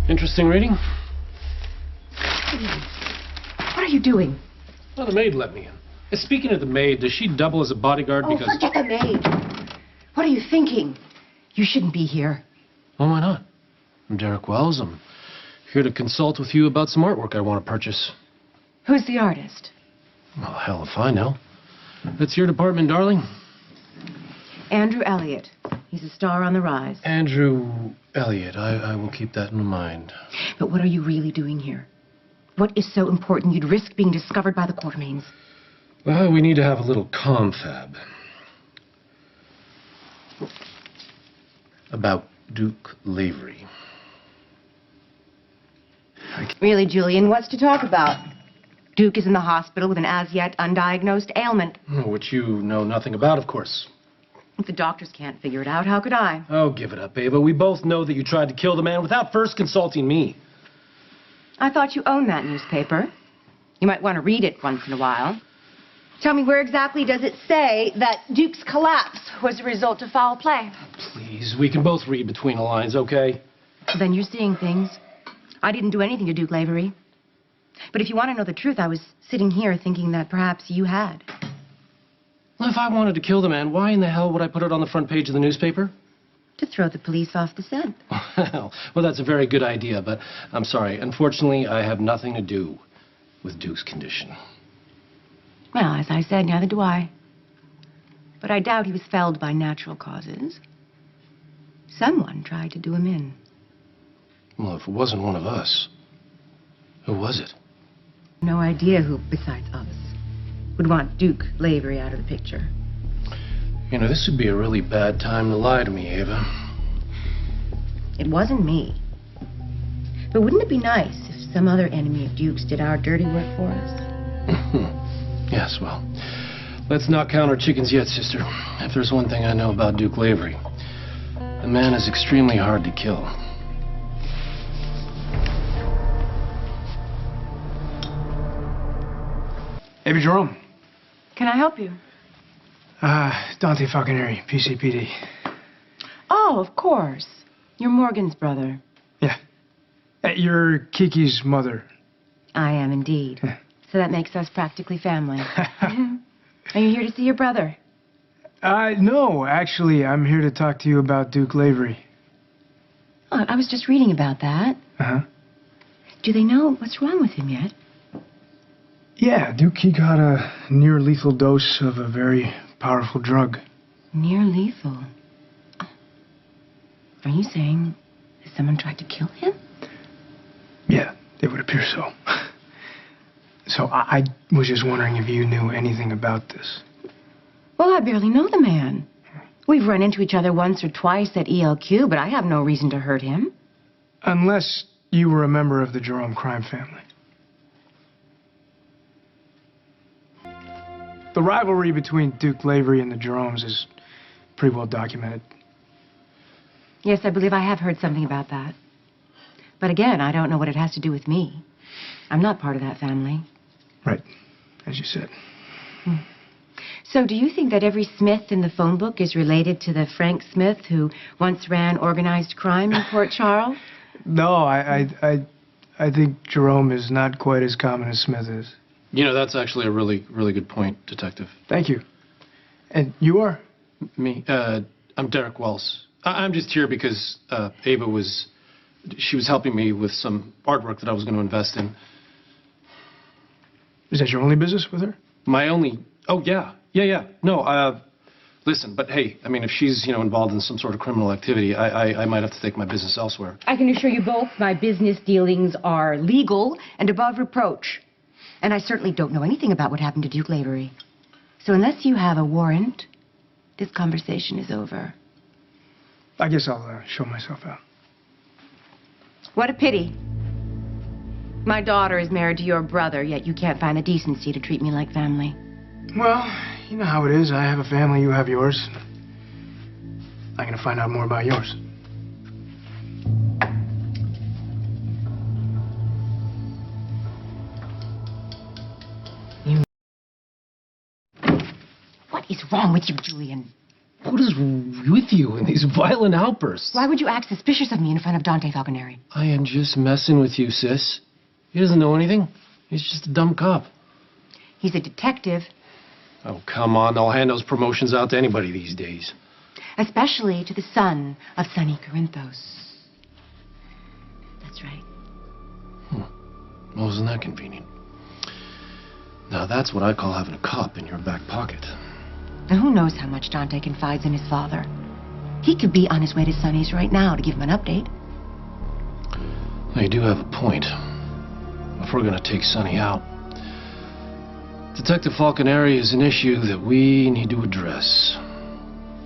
Interesting reading? What are you doing? Well, the maid let me in. And speaking of the maid, does she double as a bodyguard Oh, because... forget the maid. What are you thinking? You shouldn't be here. Well, why not? I'm Derek Wells. I'm here to consult with you about some artwork I want to purchase. Who's the artist? Well, hell if I know. That's your department, darling. Andrew Elliott. He's a star on the rise. Andrew Elliott. I will keep that in mind. But what are you really doing here? What is so important you'd risk being discovered by the Quartermaines? Well, we need to have a little confab. About Duke Lavery. Really, Julian, what's to talk about? Duke is in the hospital with an as-yet undiagnosed ailment. Which you know nothing about, of course. If the doctors can't figure it out, how could I? Oh, give it up, Ava. We both know that you tried to kill the man without first consulting me. I thought you owned that newspaper. You might want to read it once in a while. Tell me, where exactly does it say that Duke's collapse was a result of foul play? Please, we can both read between the lines, okay? Then you're seeing things. I didn't do anything to Duke Lavery. But if you want to know the truth, I was sitting here thinking that perhaps you had. Well, if I wanted to kill the man, why in the hell would I put it on the front page of the newspaper? To throw the police off the scent. Well, that's a very good idea, but I'm sorry. Unfortunately, I have nothing to do with Duke's condition. Well, as I said, neither do I. But I doubt he was felled by natural causes. Someone tried to do him in. Well, if it wasn't one of us, who was it? No idea who, besides us, would want Duke Lavery out of the picture. You know, this would be a really bad time to lie to me, Ava. It wasn't me. But wouldn't it be nice if some other enemy of Duke's did our dirty work for us? Yes, well, let's not count our chickens yet, sister. If there's one thing I know about Duke Lavery, the man is extremely hard to kill. Hey, Jerome. Can I help you? Dante Falconeri, PCPD. Oh, of course. You're Morgan's brother. Yeah. You're Kiki's mother. I am indeed. So that makes us practically family. Are you here to see your brother? No, actually, I'm here to talk to you about Duke Lavery. Oh, I was just reading about that. Uh-huh. Do they know what's wrong with him yet? Yeah, Duke, he got a near-lethal dose of a very powerful drug. Near lethal? Are you saying that someone tried to kill him? Yeah, it would appear so. So I was just wondering if you knew anything about this. Well, I barely know the man. We've run into each other once or twice at ELQ, but I have no reason to hurt him. Unless you were a member of the Jerome crime family. The rivalry between Duke Lavery and the Jeromes is pretty well documented. Yes, I believe I have heard something about that. But again, I don't know what it has to do with me. I'm not part of that family. Right, as you said. So do you think that every Smith in the phone book is related to the Frank Smith who once ran organized crime in Port Charles? No, I think Jerome is not quite as common as Smith is. You know, that's actually a really, really good point, Detective. Thank you. And you are? Me? I'm Derek Wells. I'm just here because Ava was helping me with some artwork that I was going to invest in. Is that your only business with her? My only... Oh, yeah. Yeah. No, listen, but hey, I mean, if she's, involved in some sort of criminal activity, I might have to take my business elsewhere. I can assure you both my business dealings are legal and above reproach. And I certainly don't know anything about what happened to Duke Lavery. So unless you have a warrant, this conversation is over. I guess I'll show myself out. What a pity. My daughter is married to your brother, yet you can't find the decency to treat me like family. Well, you know how it is. I have a family, you have yours. I'm gonna find out more about yours. What is wrong with you, Julian? What is with you and these violent outbursts? Why would you act suspicious of me in front of Dante Falconeri? I am just messing with you, sis. He doesn't know anything. He's just a dumb cop. He's a detective, Oh, come on. They'll hand those promotions out to anybody these days. especially to the son of Sonny Corinthos. That's right. Well, isn't that convenient? Now, that's what I call having a cop in your back pocket. And who knows how much Dante confides in his father. He could be on his way to Sonny's right now to give him an update. Well, you do have a point. If we're going to take Sonny out, Detective Falconeri is an issue that we need to address.